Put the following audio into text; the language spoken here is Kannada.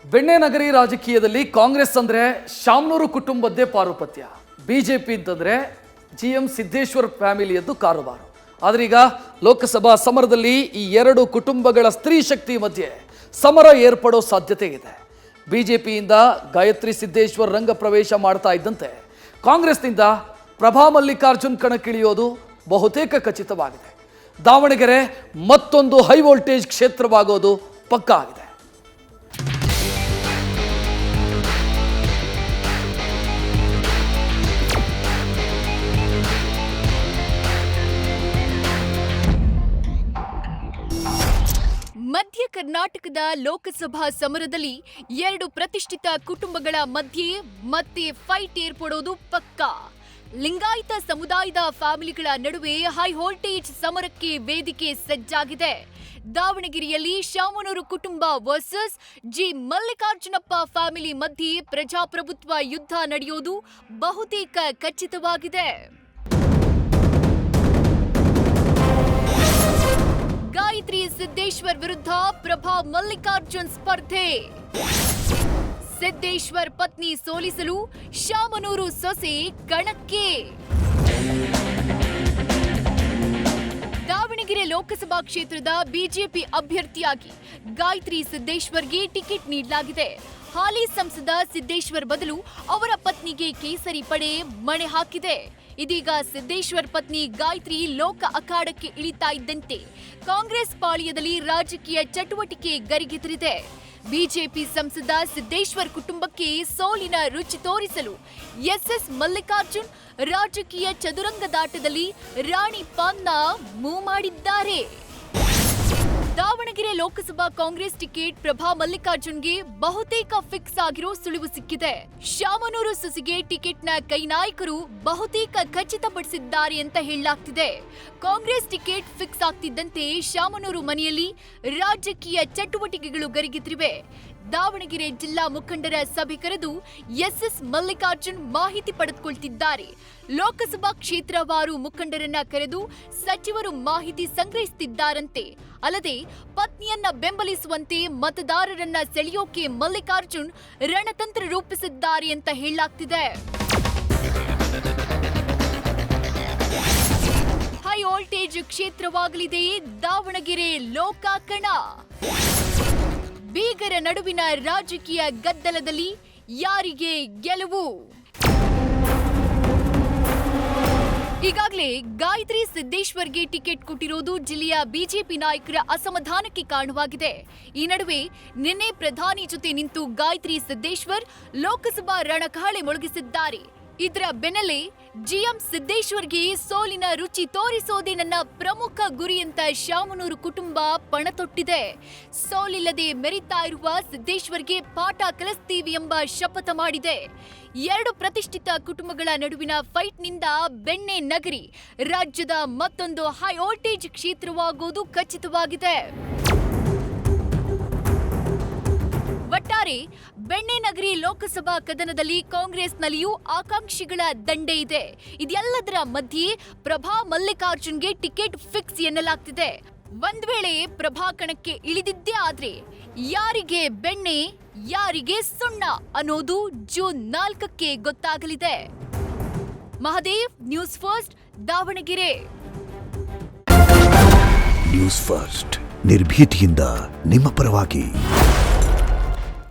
ಬೆಣ್ಣೆನಗರಿ ರಾಜಕೀಯದಲ್ಲಿ ಕಾಂಗ್ರೆಸ್ ಅಂದ್ರೆ ಶಾಮನೂರು ಕುಟುಂಬದ್ದೇ ಪಾರುಪತ್ಯ, ಬಿಜೆಪಿ ಅಂತಂದ್ರೆ GM ಸಿದ್ದೇಶ್ವರ್ ಫ್ಯಾಮಿಲಿಯದ್ದು ಕಾರುಬಾರು. ಆದರೆ ಈಗ ಲೋಕಸಭಾ ಸಮರದಲ್ಲಿ ಈ ಎರಡು ಕುಟುಂಬಗಳ ಸ್ತ್ರೀ ಶಕ್ತಿ ಮಧ್ಯೆ ಸಮರ ಏರ್ಪಡೋ ಸಾಧ್ಯತೆ ಇದೆ. ಬಿಜೆಪಿಯಿಂದ ಗಾಯತ್ರಿ ಸಿದ್ದೇಶ್ವರ್ ರಂಗ ಪ್ರವೇಶ ಮಾಡ್ತಾ ಇದ್ದಂತೆ ಕಾಂಗ್ರೆಸ್ನಿಂದ ಪ್ರಭಾ ಮಲ್ಲಿಕಾರ್ಜುನ್ ಕಣಕ್ಕಿಳಿಯೋದು ಬಹುತೇಕ ಖಚಿತವಾಗಿದೆ. ದಾವಣಗೆರೆ ಮತ್ತೊಂದು ಹೈ ವೋಲ್ಟೇಜ್ ಕ್ಷೇತ್ರವಾಗೋದು ಪಕ್ಕಾ ಆಗಿದೆ. ಮಧ್ಯ ಕರ್ನಾಟಕದ ಲೋಕಸಭಾ ಸಮರದಲ್ಲಿ ಎರಡು ಪ್ರತಿಷ್ಠಿತ ಕುಟುಂಬಗಳ ಮಧ್ಯೆ ಮತ್ತೆ ಫೈಟ್ ಏರ್ಪಡೋದು ಪಕ್ಕಾ. ಲಿಂಗಾಯತ ಸಮುದಾಯದ ಫ್ಯಾಮಿಲಿಗಳ ನಡುವೆ ಹೈ ವೋಲ್ಟೇಜ್ ಸಮರಕ್ಕೆ ವೇದಿಕೆ ಸಜ್ಜಾಗಿದೆ. ದಾವಣಗೆರೆಯಲ್ಲಿ ಶಾಮನೂರು ಕುಟುಂಬ ವರ್ಸಸ್ G ಮಲ್ಲಿಕಾರ್ಜುನಪ್ಪ ಫ್ಯಾಮಿಲಿ ಮಧ್ಯೆ ಪ್ರಜಾಪ್ರಭುತ್ವ ಯುದ್ಧ ನಡೆಯೋದು ಬಹುತೇಕ ಖಚಿತವಾಗಿದೆ. ಗಾಯತ್ರಿ ಸಿದ್ದೇಶ್ವರ್ ವಿರುದ್ಧ ಪ್ರಭಾ ಮಲ್ಲಿಕಾರ್ಜುನ್ ಸ್ಪರ್ಧೆ. ಸಿದ್ದೇಶ್ವರ್ ಪತ್ನಿ ಸೋಲಿಸಲು ಶಾಮನೂರು ಸೊಸೆ ಕಣಕ್ಕೆ. ದಾವಣಗೆರೆ ಲೋಕಸಭಾ ಕ್ಷೇತ್ರದ ಬಿಜೆಪಿ ಅಭ್ಯರ್ಥಿಯಾಗಿ ಗಾಯತ್ರಿ ಸಿದ್ದೇಶ್ವರ್ಗೆ ಟಿಕೆಟ್ ನೀಡಲಾಗಿದೆ. ಹಾಲಿ ಸಂಸದ ಸಿದ್ದೇಶ್ವರ್ ಬದಲು ಅವರ ಪತ್ನಿಗೆ ಕೇಸರಿ ಪಡೆ ಮಣೆ ಹಾಕಿದೆ. ಇದೀಗ ಸಿದ್ದೇಶ್ವರ್ ಪತ್ನಿ ಗಾಯತ್ರಿ ಲೋಕ ಅಖಾಡಕ್ಕೆ ಇಳಿತಾ ಇದ್ದಂತೆ ಕಾಂಗ್ರೆಸ್ ಪಾಳ್ಯದಲ್ಲಿ ರಾಜಕೀಯ ಚಟುವಟಿಕೆ ಗರಿಗೆದರಿದೆ. ಬಿಜೆಪಿ ಸಂಸದ ಸಿದ್ದೇಶ್ವರ್ ಕುಟುಂಬಕ್ಕೆ ಸೋಲಿನ ರುಚಿ ತೋರಿಸಲು SS ಮಲ್ಲಿಕಾರ್ಜುನ್ ರಾಜಕೀಯ ಚದುರಂಗದಾಟದಲ್ಲಿ ರಾಣಿ ಪಾನ್ನ ಮೂವ್ ಮಾಡಿದ್ದಾರೆ. ದಾವಣಗೆರೆ ಲೋಕಸಭಾ ಕಾಂಗ್ರೆಸ್ ಟಿಕೆಟ್ ಪ್ರಭಾ ಮಲ್ಲಿಕಾರ್ಜುನ್ಗೆ ಬಹುತೇಕ ಫಿಕ್ಸ್ ಆಗಿರೋ ಸುಳಿವು ಸಿಕ್ಕಿದೆ. ಶಾಮನೂರು ಸೊಸೆಗೆ ಟಿಕೆಟ್ನ ಕೈ ನಾಯಕರು ಬಹುತೇಕ ಖಚಿತಪಡಿಸಿದ್ದಾರೆ ಅಂತ ಹೇಳಲಾಗ್ತಿದೆ. ಕಾಂಗ್ರೆಸ್ ಟಿಕೆಟ್ ಫಿಕ್ಸ್ ಆಗ್ತಿದ್ದಂತೆ ಶಾಮನೂರು ಮನೆಯಲ್ಲಿ ರಾಜಕೀಯ ಚಟುವಟಿಕೆಗಳು ಗರಿಗೆದರಿವೆ. ದಾವಣಗೆರೆ ಜಿಲ್ಲಾ ಮುಖಂಡರ ಸಭೆ ಕರೆದು SS ಮಲ್ಲಿಕಾರ್ಜುನ್ ಮಾಹಿತಿ ಪಡೆದುಕೊಳ್ತಿದ್ದಾರೆ. ಲೋಕಸಭಾ ಕ್ಷೇತ್ರವಾರು ಮುಖಂಡರನ್ನ ಕರೆದು ಸಚಿವರು ಮಾಹಿತಿ ಸಂಗ್ರಹಿಸುತ್ತಿದ್ದಾರಂತೆ. ಅಲ್ಲದೆ ಪತ್ನಿಯನ್ನ ಬೆಂಬಲಿಸುವಂತೆ ಮತದಾರರನ್ನ ಸೆಳೆಯೋಕೆ ಮಲ್ಲಿಕಾರ್ಜುನ್ ರಣತಂತ್ರ ರೂಪಿಸಿದ್ದಾರೆ ಅಂತ ಹೇಳಲಾಗ್ತಿದೆ. ಹೈ ವೋಲ್ಟೇಜ್ ಕ್ಷೇತ್ರವಾಗಲಿದೆ ದಾವಣಗೆರೆ ಲೋಕಾಕಣ. ಬೀಗರ ನಡುವಿನ ರಾಜಕೀಯ ಗದ್ದಲದಲ್ಲಿ ಯಾರಿಗೆ ಗೆಲುವು? ಈಗಾಗಲೇ ಗಾಯತ್ರಿ ಸಿದ್ದೇಶ್ವರ್ಗೆ ಟಿಕೆಟ್ ಕೊಟ್ಟಿರೋದು ಜಿಲ್ಲೆಯ ಬಿಜೆಪಿ ನಾಯಕರ ಅಸಮಾಧಾನಕ್ಕೆ ಕಾರಣವಾಗಿದೆ. ಈ ನಡುವೆ ನಿನ್ನೆ ಪ್ರಧಾನಿ ಜೊತೆ ನಿಂತು ಗಾಯತ್ರಿ ಸಿದ್ದೇಶ್ವರ್ ಲೋಕಸಭಾ ರಣಕಹಳೆ ಮೊಳಗಿಸಿದ್ದಾರೆ. ಇದರ ಬೆನ್ನಲ್ಲೇ GM ಸಿದ್ದೇಶ್ವರ್ಗೆ ಸೋಲಿನ ರುಚಿ ತೋರಿಸೋದೇ ನನ್ನ ಪ್ರಮುಖ ಗುರಿ ಅಂತ ಶಾಮನೂರು ಕುಟುಂಬ ಪಣತೊಟ್ಟಿದೆ. ಸೋಲಿಲ್ಲದೆ ಮೆರಿತಾ ಇರುವ ಸಿದ್ದೇಶ್ವರ್ಗೆ ಪಾಠ ಕಲಿಸ್ತೀವಿ ಎಂಬ ಶಪಥ ಮಾಡಿದೆ. ಎರಡು ಪ್ರತಿಷ್ಠಿತ ಕುಟುಂಬಗಳ ನಡುವಿನ ಫೈಟ್ನಿಂದ ಬೆಣ್ಣೆನಗರಿ ರಾಜ್ಯದ ಮತ್ತೊಂದು ಹೈ ವೋಲ್ಟೇಜ್ ಕ್ಷೇತ್ರವಾಗೋದು ಖಚಿತವಾಗಿದೆ. ಒಟ್ಟಾರೆ ಬೆಣ್ಣೆನಗರಿ ಲೋಕಸಭಾ ಕದನದಲ್ಲಿ ಕಾಂಗ್ರೆಸ್ನಲ್ಲಿಯೂ ಆಕಾಂಕ್ಷಿಗಳ ದಂಡೆ ಇದೆ. ಇದೆಲ್ಲದರ ಮಧ್ಯೆ ಪ್ರಭಾ ಮಲ್ಲಿಕಾರ್ಜುನ್ಗೆ ಟಿಕೆಟ್ ಫಿಕ್ಸ್ ಎನ್ನಲಾಗ್ತಿದೆ. ಒಂದ್ ವೇಳೆ ಪ್ರಭಾ ಕಣಕ್ಕೆ ಇಳಿದಿದ್ದೇ ಆದ್ರೆ ಯಾರಿಗೆ ಬೆಣ್ಣೆ ಯಾರಿಗೆ ಸುಣ್ಣ ಅನ್ನೋದು ಜೂನ್ 4ಕ್ಕೆ ಗೊತ್ತಾಗಲಿದೆ. Mahadev, news first, Davanagere. News first ನಿರ್ಭೀತಿಯಿಂದ ನಿಮ್ಮ ಪರವಾಗಿ.